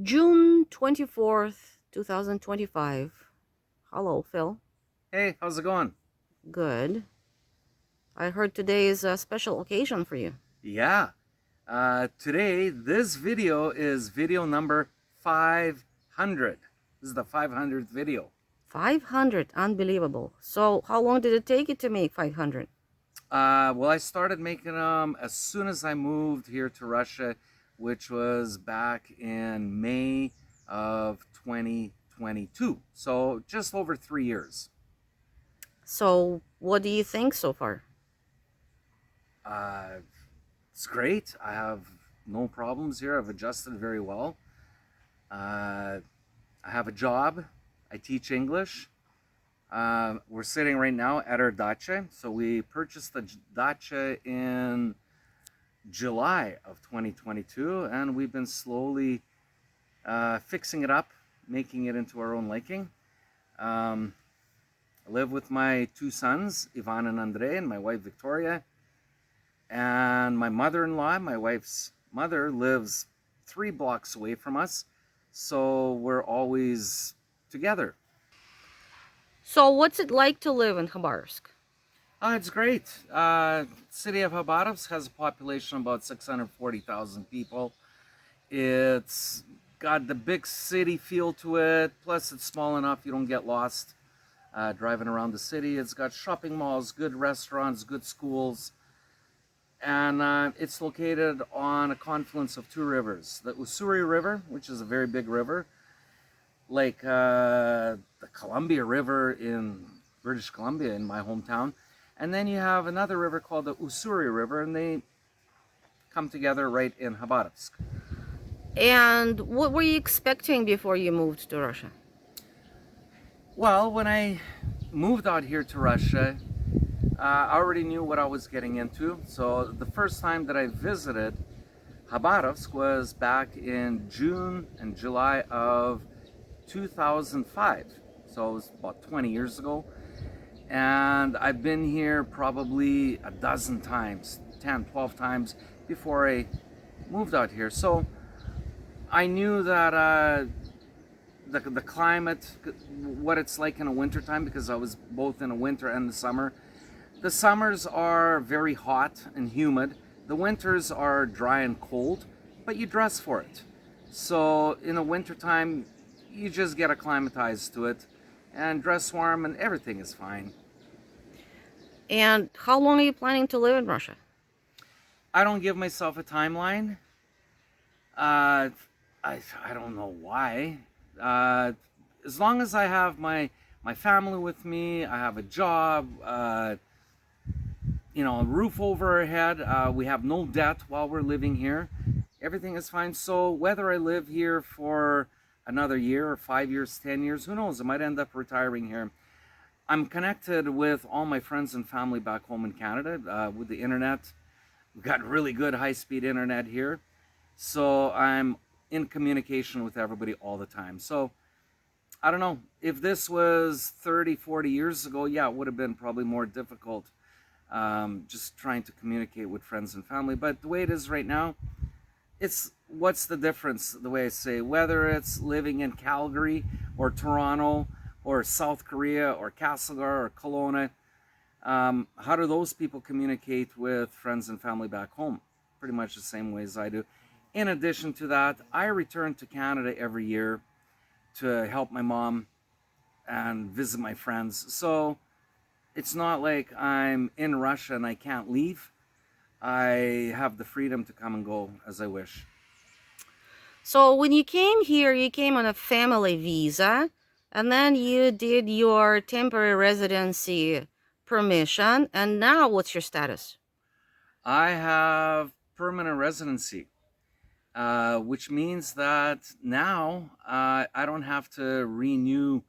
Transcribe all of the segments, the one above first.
June 24th, 2025. Hello, Phil. Hey, how's it going? Good. I heard today is a special occasion for you. Yeah, today this video is video number 500. This is the 500th video. 500. Unbelievable. So, how long did it take you to make 500? Well, I started making them as soon as I moved here to Russia, which was back in May of 2022. So just over 3 years. So, what do you think so far? Uh, it's great. I have no problems here. I've adjusted very well. Uh, I have a job. I teach English. We're sitting right now at our dacha. So we purchased the dacha in July of 2022, and we've been slowly fixing it up, making it into our own liking. I live with my two sons, Ivan and Andrei, and my wife Victoria. And my mother-in-law, my wife's mother, lives 3 blocks away from us. So we're always together. So, what's it like to live in Khabarovsk? It's great. City of Habarovsk has a population of about 640,000 people. It's got the big city feel to it. Plus, it's small enough you don't get lost driving around the city. It's got shopping malls, good restaurants, good schools. And it's located on a confluence of two rivers. The Ussuri River, which is a very big river, like the Columbia River in British Columbia in my hometown. And then you have another river called the Ussuri River, and they come together right in Khabarovsk. And what were you expecting before you moved to Russia? Well, when I moved out here to Russia, I already knew what I was getting into. So the first time that I visited Khabarovsk was back in June and July of 2005. So it was about 20 years ago. And I've been here probably a dozen times, 10, 12 times before I moved out here. So I knew that the climate, what it's like in a winter time, because I was both in the winter and the summer. The summers are very hot and humid. The winters are dry and cold, but you dress for it. So in the winter time, you just get acclimatized to it and dress warm and everything is fine. And how long are you planning to live in Russia? I don't give myself a timeline. Uh, I don't know why. As long as I have my family with me, I have a job, a roof over our head. We have no debt while we're living here. Everything is fine. So whether I live here for another year or 5 years, 10 years, who knows? I might end up retiring here. I'm connected with all my friends and family back home in Canada with the internet. We've got really good high-speed internet here. So I'm in communication with everybody all the time. So I don't know. If this was 30, 40 years ago, yeah, it would have been probably more difficult just trying to communicate with friends and family. But the way it is right now, it's what's the difference, the way I say, whether it's living in Calgary or Toronto or South Korea or Castlegar or Kelowna, how do those people communicate with friends and family back home? Pretty much the same way as I do. In addition to that, I return to Canada every year to help my mom and visit my friends. So it's not like I'm in Russia and I can't leave. I have the freedom to come and go as I wish. So when you came here, you came on a family visa, and then you did your temporary residency permission, and now what's your status? I have permanent residency, which means that now I don't have to renew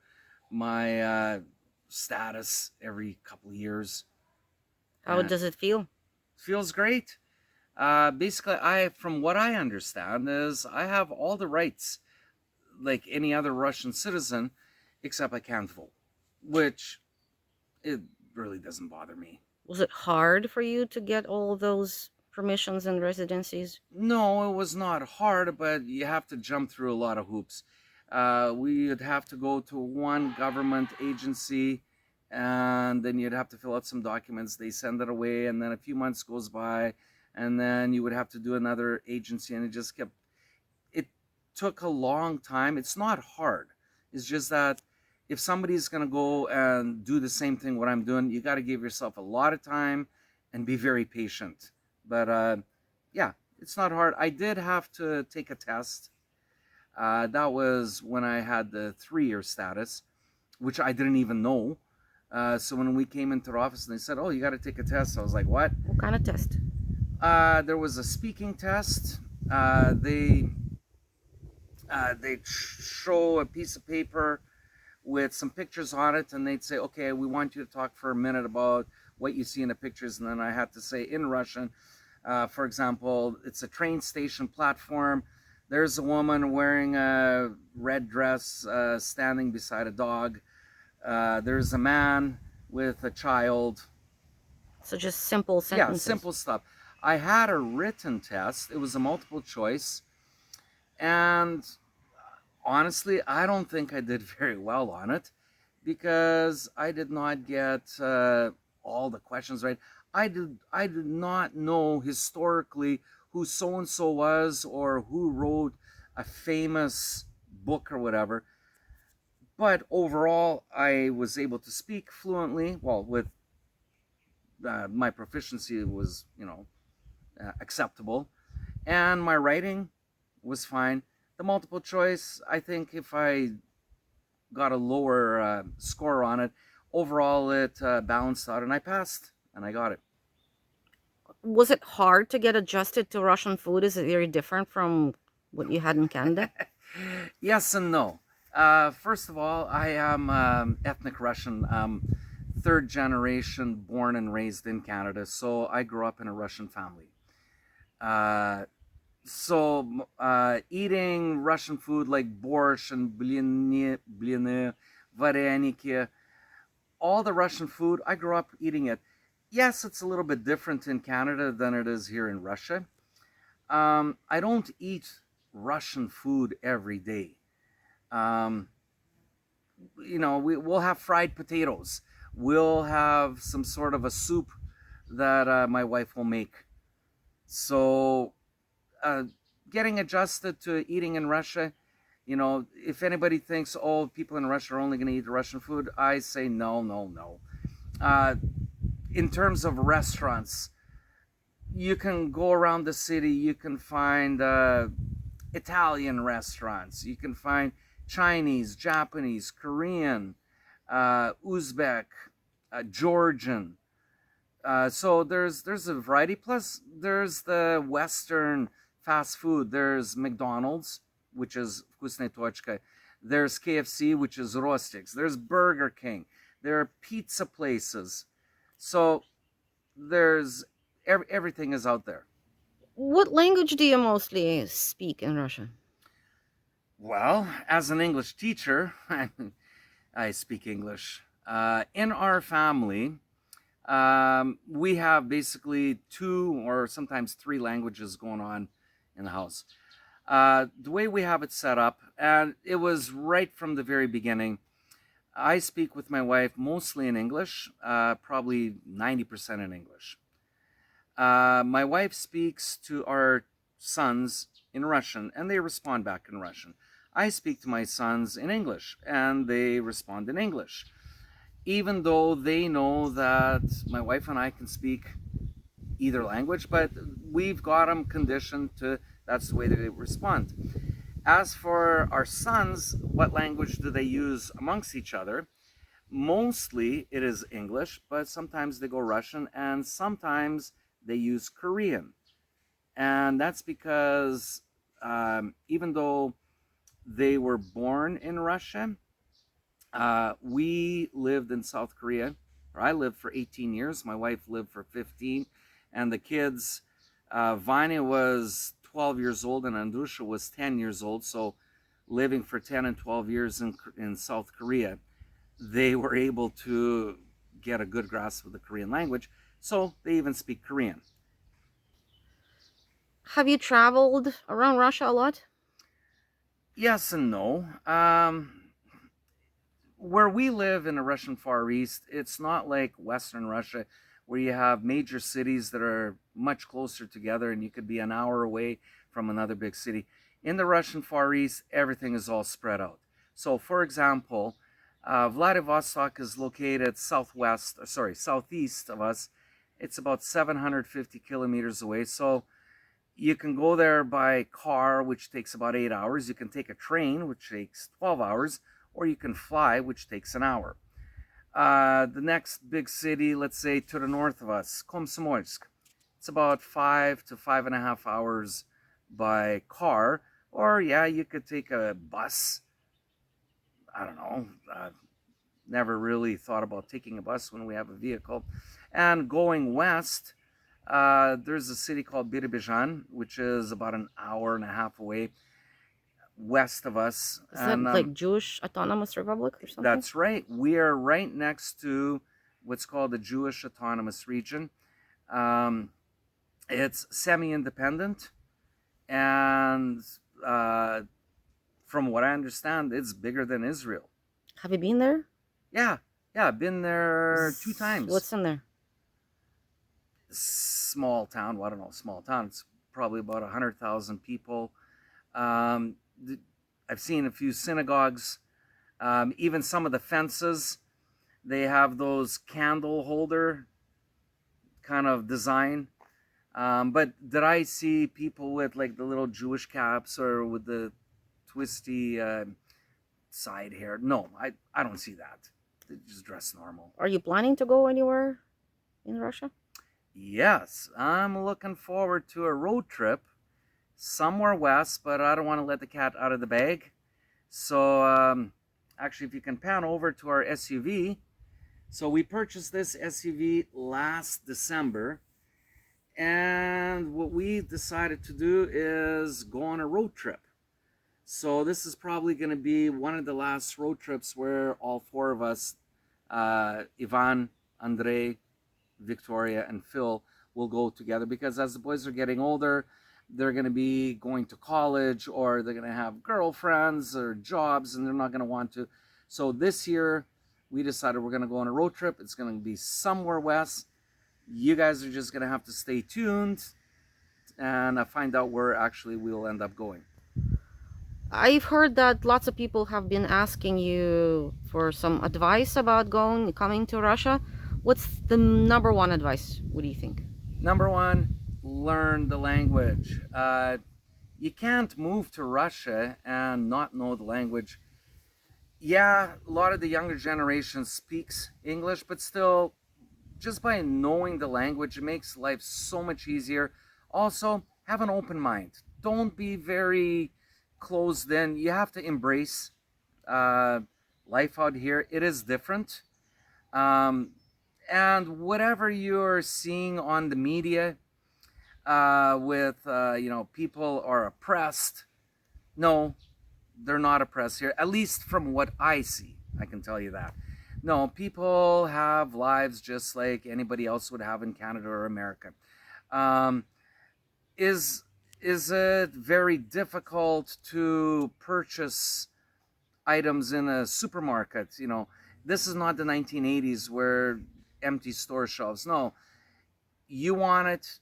my status every couple of years. How And does it feel? feels great. Basically, from what I understand, is I have all the rights like any other Russian citizen, except I can't vote, which it really doesn't bother me. Was it hard for you to get all those? permissions and residencies? No, it was not hard, but you have to jump through a lot of hoops. We'd have to go to one government agency, and then you'd have to fill out some documents. They send it away, and then a few months goes by, and then you would have to do another agency, and it took a long time. It's not hard. It's just that if somebody's going to go and do the same thing what I'm doing, you got to give yourself a lot of time and be very patient. But yeah, it's not hard. I did have to take a test. That was when I had the 3 year status, which I didn't even know. So when we came into the office and they said, "Oh, you got to take a test," I was like, "What?" What kind of test? There was a speaking test. They'd show a piece of paper with some pictures on it, and they'd say, "Okay, we want you to talk for a minute about what you see in the pictures." And then I had to say in Russian, for example, it's a train station platform. There's a woman wearing a red dress standing beside a dog. There's a man with a child. So just simple Yeah, sentences. simple stuff. I had a written test. It was a multiple choice. And honestly, I don't think I did very well on it because I did not get all the questions right. I did not know historically who so and so was or who wrote a famous book or whatever. But overall, I was able to speak fluently. Well, with my proficiency was, acceptable, and my writing was fine. The multiple choice, I think if I got a lower score on it, overall it balanced out and I passed and I got it. Was it hard to get adjusted to Russian food? Is it very different from what you had in Canada? Yes and no. First of all, I am ethnic Russian. Third generation born and raised in Canada, so I grew up in a Russian family. Uh, so eating Russian food like borscht and blины, vareniki, all the Russian food, I grew up eating it. Yes, it's a little bit different in Canada than it is here in Russia. I don't eat Russian food every day. Um, we'll have fried potatoes. We'll have some sort of a soup that my wife will make. So, uh, getting adjusted to eating in Russia, if anybody thinks, oh, people in Russia are only going to eat Russian food, I say no, no, no. Uh, in terms of restaurants, you can go around the city, you can find Italian restaurants, you can find Chinese, Japanese, Korean, Uzbek, Georgian. So there's a variety. Plus, there's the Western fast food. There's McDonald's, which is вкусная точка. There's KFC, which is Rostix. There's Burger King. There are pizza places. So there's everything is out there. What language do you mostly speak in Russia? Well, as an English teacher, I speak English. In our family, we have basically two or sometimes three languages going on in the house. The way we have it set up, and it was right from the very beginning, I speak with my wife mostly in English, probably 90% in English. My wife speaks to our sons in Russian, and they respond back in Russian. I speak to my sons in English, and they respond in English, even though they know that my wife and I can speak either language, but we've got them conditioned to that's the way they respond. As for our sons, what language do they use amongst each other? Mostly it is English, but sometimes they go Russian and sometimes they use Korean. And that's because even though they were born in Russia, we lived in South Korea, or I lived for 18 years. My wife lived for 15. And the kids, Vanya was 12 years old and Andrusha was 10 years old. So living for 10 and 12 years in South Korea, they were able to get a good grasp of the Korean language. So they even speak Korean. Have you traveled around Russia a lot? Yes and no. Where we live in the Russian Far East, it's not like Western Russia where you have major cities that are much closer together and you could be an hour away from another big city. In the Russian Far East, everything is all spread out. So, for example, Vladivostok is located southeast of us. It's about 750 kilometers away. So, you can go there by car, which takes about 8 hours. You can take a train, which takes 12 hours, or you can fly, which takes an hour. The next big city, let's say to the north of us, Komsomolsk, it's about 5 to 5.5 hours by car, or yeah, you could take a bus. I don't know. Never really thought about taking a bus when we have a vehicle. And going west, there's a city called Birobidzhan, which is about an hour and a half away west of us. Is that And like Jewish Autonomous Republic or something? that's right. We are right next to what's called the Jewish Autonomous Region. Um, it's semi independent. And uh, from what I understand, it's bigger than Israel. Have you been there? Yeah, yeah, I've been there two times. What's in there? Small town. Well, I don't know, small town. It's probably about 100,000 people. Um, I've seen a few synagogues. Even some of the fences, they have those candle holder kind of design. But did I see people with like the little Jewish caps or with the twisty side hair? No, I don't see that. They just dress normal. Are you planning to go anywhere in Russia? Yes, I'm looking forward to a road trip somewhere west, but I don't want to let the cat out of the bag. So, actually, if you can pan over to our SUV. So, we purchased this SUV last December. And what we decided to do is go on a road trip. So, this is probably going to be one of the last road trips where all four of us, Ivan, Andrei, Victoria, and Phil, will go together because as the boys are getting older, they're going to be going to college or they're going to have girlfriends or jobs and they're not going to want to. So this year, we decided we're going to go on a road trip. It's going to be somewhere west. You guys are just going to have to stay tuned and find out where actually we'll end up going. I've heard that lots of people have been asking you for some advice about coming to Russia. What's the number one advice? What do you think? Number one, learn the language. You can't move to Russia and not know the language. Yeah, a lot of the younger generation speaks English, but still, just by knowing the language, it makes life so much easier. Also, have an open mind. Don't be very closed in. You have to embrace uh, life out here. It is different. Um, and whatever you're seeing on the media with, people are oppressed. No, they're not oppressed here, at least from what I see. I can tell you that. No, people have lives just like anybody else would have in Canada or America. Um, is is it very difficult to purchase items in a supermarket? This is not the 1980s where empty store shelves. No, you want it,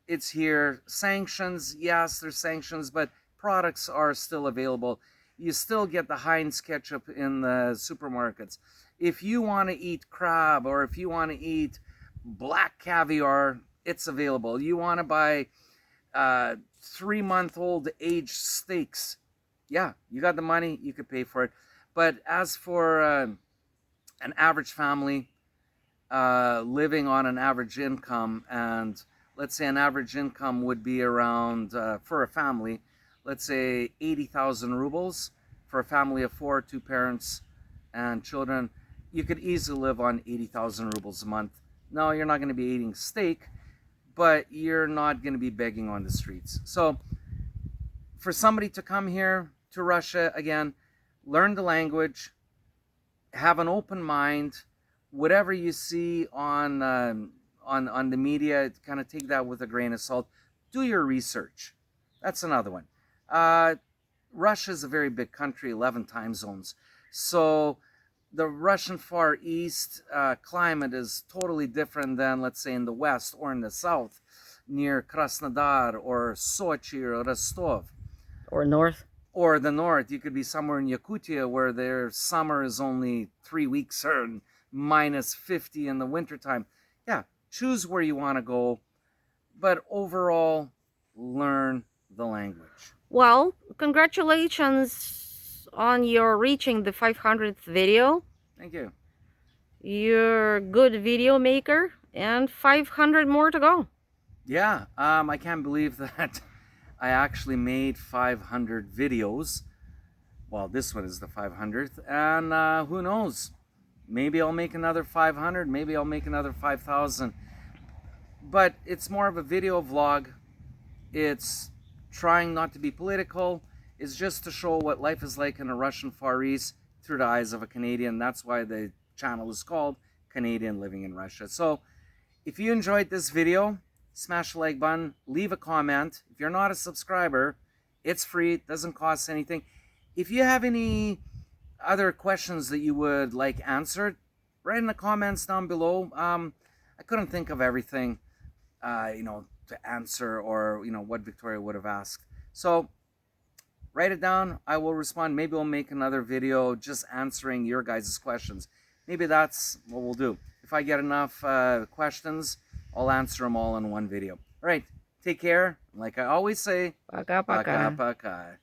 it's here. Sanctions, yes, there's sanctions, but products are still available. You still get the Heinz ketchup in the supermarkets. If you want to eat crab or if you want to eat black caviar, it's available. You want to buy 3-month-old aged steaks, yeah, you got the money, you could pay for it. But as for an average family living on an average income, and let's say an average income would be around, for a family, let's say 80,000 rubles for a family of four, two parents and children, you could easily live on 80,000 rubles a month. No, you're not going to be eating steak, but you're not going to be begging on the streets. So for somebody to come here to Russia, again, learn the language, have an open mind. Whatever you see on the media, kind of take that with a grain of salt. Do your research. That's another one. Uh, Russia is a very big country, 11 time zones. So the Russian Far East climate is totally different than, let's say, in the West or in the South, near Krasnodar or Sochi or Rostov. Or north. Or the North, you could be somewhere in Yakutia where their summer is only 3 weeks or minus 50 in the wintertime. Yeah, choose where you want to go, but overall, learn the language. Well, congratulations on your reaching the 500th video. Thank you. You're a good video maker, and 500 more to go. Yeah, I can't believe that I actually made 500 videos. Well, this one is the 500th, and who knows? Maybe I'll make another 500, maybe I'll make another 5,000. But it's more of a video vlog. It's trying not to be political. It's just to show what life is like in the Russian Far East through the eyes of a Canadian. That's why the channel is called Canadian Living in Russia. So if you enjoyed this video, smash the like button, leave a comment. If you're not a subscriber, it's free, it doesn't cost anything. If you have any other questions that you would like answered, write in the comments down below. I couldn't think of everything, to answer, or what Victoria would have asked. So write it down. I will respond. Maybe we'll make another video just answering your guys' questions. Maybe that's what we'll do. If I get enough questions, I'll answer them all in one video. All right, take care. Like I always say, Пока-пока. пока-пока.